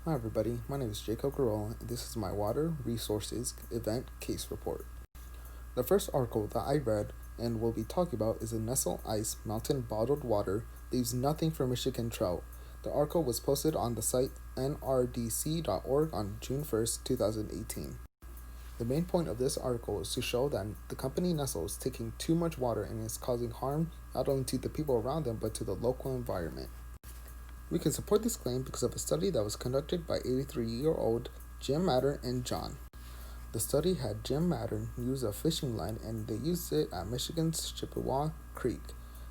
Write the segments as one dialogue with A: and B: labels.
A: Hi everybody, my name is Jacob Garola, and this is my Water Resources Event Case Report. The first article that I read and will be talking about is the Nestle Ice Mountain Bottled Water Leaves Nothing for Michigan Trout. The article was posted on the site nrdc.org on June 1st, 2018. The main point of this article is to show that the company Nestle is taking too much water and is causing harm not only to the people around them but to the local environment. We can support this claim because of a study that was conducted by 83-year-old Jim Matter and John. The study had Jim Matter use a fishing line and they used it at Michigan's Chippewa Creek.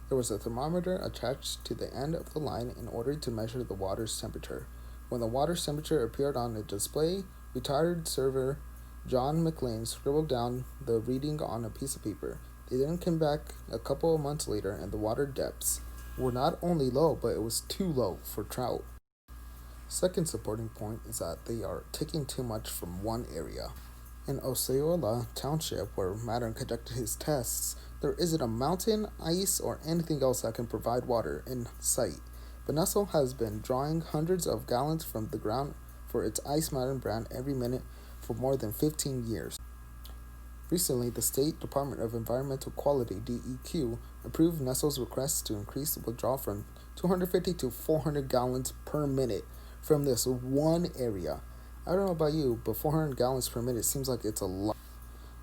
A: There was a thermometer attached to the end of the line in order to measure the water's temperature. When the water's temperature appeared on a display, retired server John McLean scribbled down the reading on a piece of paper. They then came back a couple of months later and the water depths were not only low, but it was too low for trout. Second supporting point is that they are taking too much from one area. In Osceola Township, where Mattern conducted his tests, there isn't a mountain, ice, or anything else that can provide water in sight. But Nestle has been drawing hundreds of gallons from the ground for its Ice Mountain brand every minute for more than 15 years. Recently, the State Department of Environmental Quality (DEQ) approved Nestle's request to increase the withdrawal from 250 to 400 gallons per minute from this one area. I don't know about you, but 400 gallons per minute seems like it's a lot.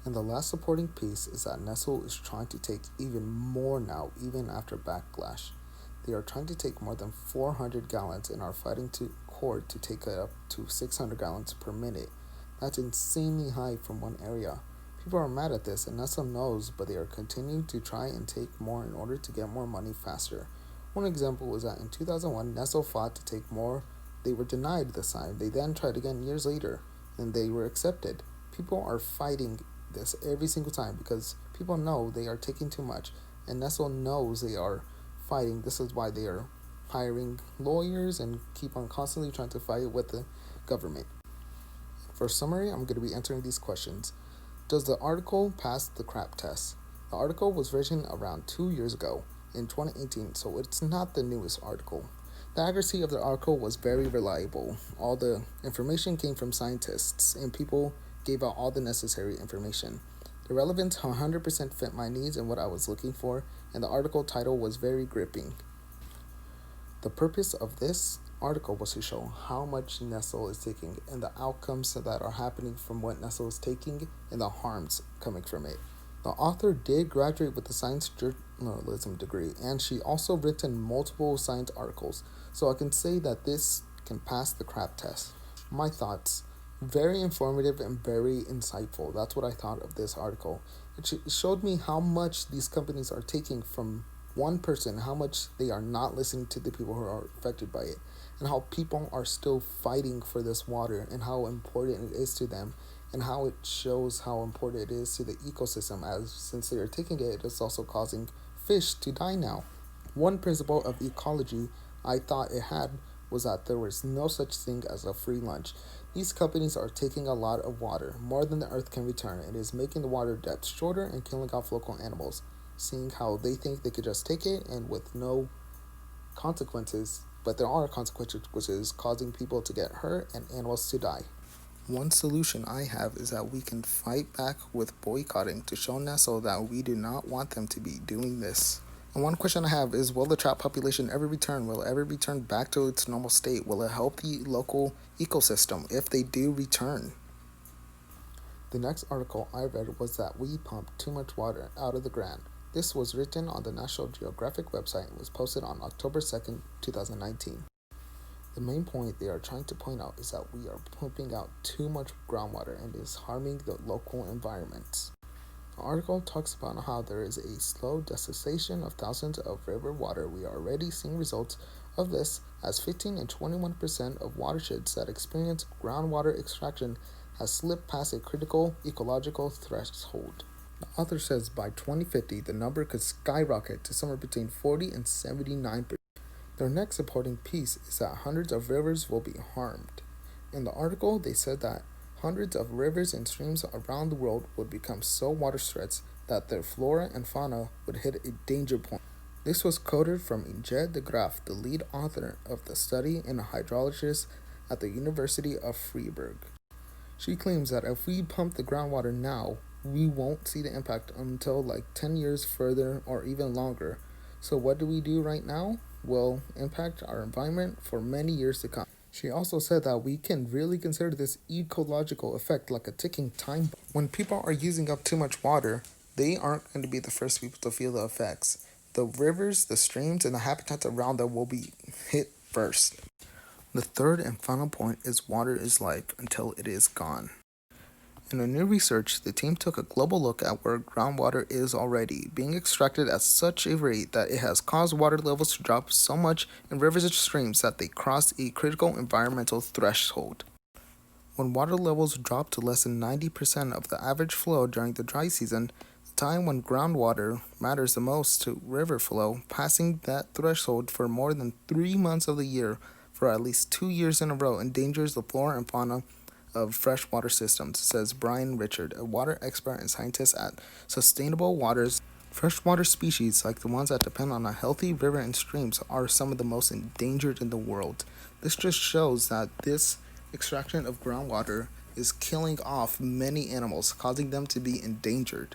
A: And the last supporting piece is that Nestle is trying to take even more now, even after backlash. They are trying to take more than 400 gallons and are fighting to court to take it up to 600 gallons per minute. That's insanely high from one area. People are mad at this, and Nestle knows, but they are continuing to try and take more in order to get more money faster. One example is that in 2001, Nestle fought to take more. They were denied this time. They then tried again years later, and they were accepted. People are fighting this every single time because people know they are taking too much, and Nestle knows they are fighting. This is why they are hiring lawyers and keep on constantly trying to fight with the government. For summary, I'm going to be answering these questions. Does the article pass the CRAP test? The article was written around 2 years ago, in 2018, so it's not the newest article. The accuracy of the article was very reliable. All the information came from scientists, and people gave out all the necessary information. The relevance 100% fit my needs and what I was looking for, and the article title was very gripping. The purpose of this article was to show how much Nestle is taking and the outcomes that are happening from what Nestle is taking and the harms coming from it. The author did graduate with a science journalism degree, and she also written multiple science articles, so I can say that this can pass the CRAP test. My thoughts: very informative and very insightful. That's what I thought of this article. It showed me how much these companies are taking from one person, how much they are not listening to the people who are affected by it, and how people are still fighting for this water and how important it is to them, and how it shows how important it is to the ecosystem, as since they are taking it, it's also causing fish to die now. One principle of ecology I thought it had was that there was no such thing as a free lunch. These companies are taking a lot of water, more than the earth can return. It is making the water depth shorter and killing off local animals, seeing how they think they could just take it and with no consequences, but there are consequences, which is causing people to get hurt and animals to die. One solution I have is that we can fight back with boycotting to show Nestle that we do not want them to be doing this. And one question I have is, will the trout population ever return? Will it ever return back to its normal state? Will it help the local ecosystem if they do return? The next article I read was that we pump too much water out of the ground. This was written on the National Geographic website and was posted on October 2nd, 2019. The main point they are trying to point out is that we are pumping out too much groundwater and is harming the local environments. The article talks about how there is a slow desiccation of thousands of river water. We are already seeing results of this, as 15 and 21% of watersheds that experience groundwater extraction has slipped past a critical ecological threshold. The author says by 2050 the number could skyrocket to somewhere between 40 and 79%. Their next supporting piece is that hundreds of rivers will be harmed. In the article, they said that hundreds of rivers and streams around the world would become so water stressed that their flora and fauna would hit a danger point. This was quoted from Inge de Graaf, the lead author of the study and a hydrologist at the University of Freiburg. She claims that if we pump the groundwater now, we won't see the impact until like 10 years further or even longer. So, what do we do right now? Will impact our environment for many years to come. She also said that we can really consider this ecological effect like a ticking time bomb. When people are using up too much water, they aren't going to be the first people to feel the effects. The rivers, the streams, and the habitats around them will be hit first. The third and final point is water is life until it is gone. In a new research, the team took a global look at where groundwater is already being extracted at such a rate that it has caused water levels to drop so much in rivers and streams that they cross a critical environmental threshold. When water levels drop to less than 90% of the average flow during the dry season, the time when groundwater matters the most to river flow, passing that threshold for more than 3 months of the year for at least 2 years in a row endangers the flora and fauna of freshwater systems, says Brian Richard, a water expert and scientist at Sustainable Waters. Freshwater species, like the ones that depend on a healthy river and streams, are some of the most endangered in the world. This just shows that this extraction of groundwater is killing off many animals, causing them to be endangered.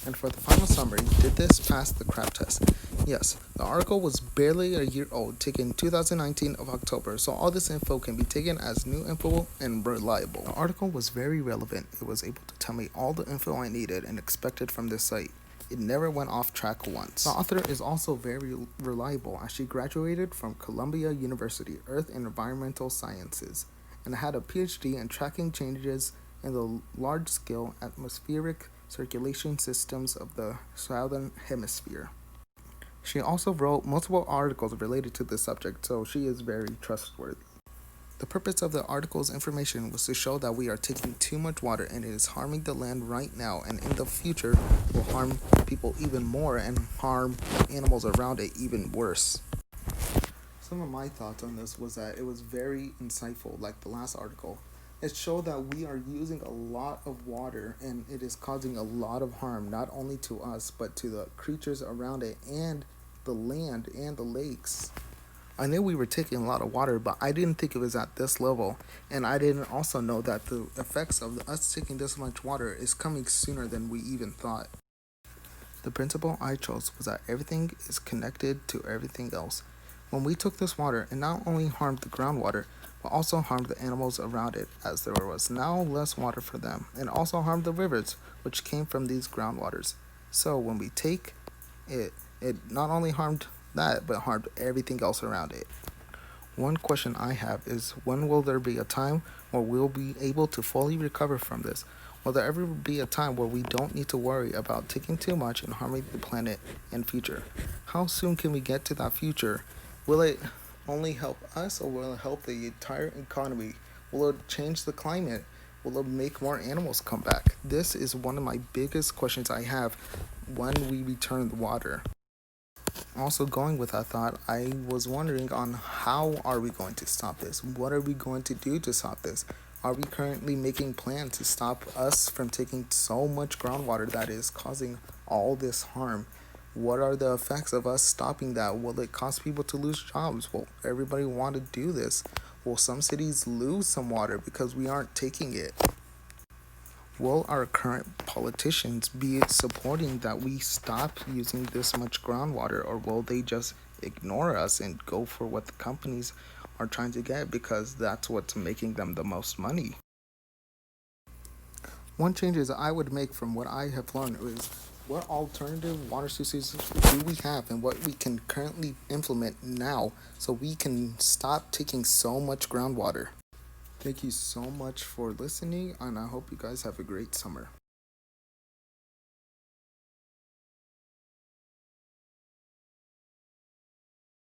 A: And for the final summary, did this pass the crap test? Yes, the article was barely a year old, taken 2019 of October, so all this info can be taken as new info and reliable. The article was very relevant. It was able to tell me all the info I needed and expected from this site. It never went off track once. The author is also very reliable as she graduated from Columbia University Earth and Environmental Sciences and had a PhD in tracking changes in the large-scale atmospheric circulation systems of the southern hemisphere. She also wrote multiple articles related to this subject, so she is very trustworthy. The purpose of the article's information was to show that we are taking too much water and it is harming the land right now and in the future will harm people even more and harm animals around it even worse. Some of my thoughts on this was that it was very insightful, like the last article. It showed that we are using a lot of water and it is causing a lot of harm, not only to us, but to the creatures around it and the land and the lakes. I knew we were taking a lot of water, but I didn't think it was at this level. And I didn't also know that the effects of us taking this much water is coming sooner than we even thought. The principle I chose was that everything is connected to everything else. When we took this water, it not only harmed the groundwater, but also harmed the animals around it, as there was now less water for them, and also harmed the rivers, which came from these groundwaters. So when we take it, it not only harmed that, but harmed everything else around it. One question I have is, when will there be a time where we'll be able to fully recover from this? Will there ever be a time where we don't need to worry about taking too much and harming the planet in future? How soon can we get to that future? Will it only help us, or will it help the entire economy? Will it change the climate? Will it make more animals come back? This is one of my biggest questions I have when we return the water. Also, going with that thought, I was wondering on how are we going to stop this? What are we going to do to stop this? Are we currently making plans to stop us from taking so much groundwater that is causing all this harm? What are the effects of us stopping that? Will it cause people to lose jobs? Will everybody want to do this? Will some cities lose some water because we aren't taking it? Will our current politicians be supporting that we stop using this much groundwater, or will they just ignore us and go for what the companies are trying to get because that's what's making them the most money? One changes I would make from what I have learned is what alternative water sources do we have and what we can currently implement now so we can stop taking so much groundwater. Thank you so much for listening, and I hope you guys have a great summer.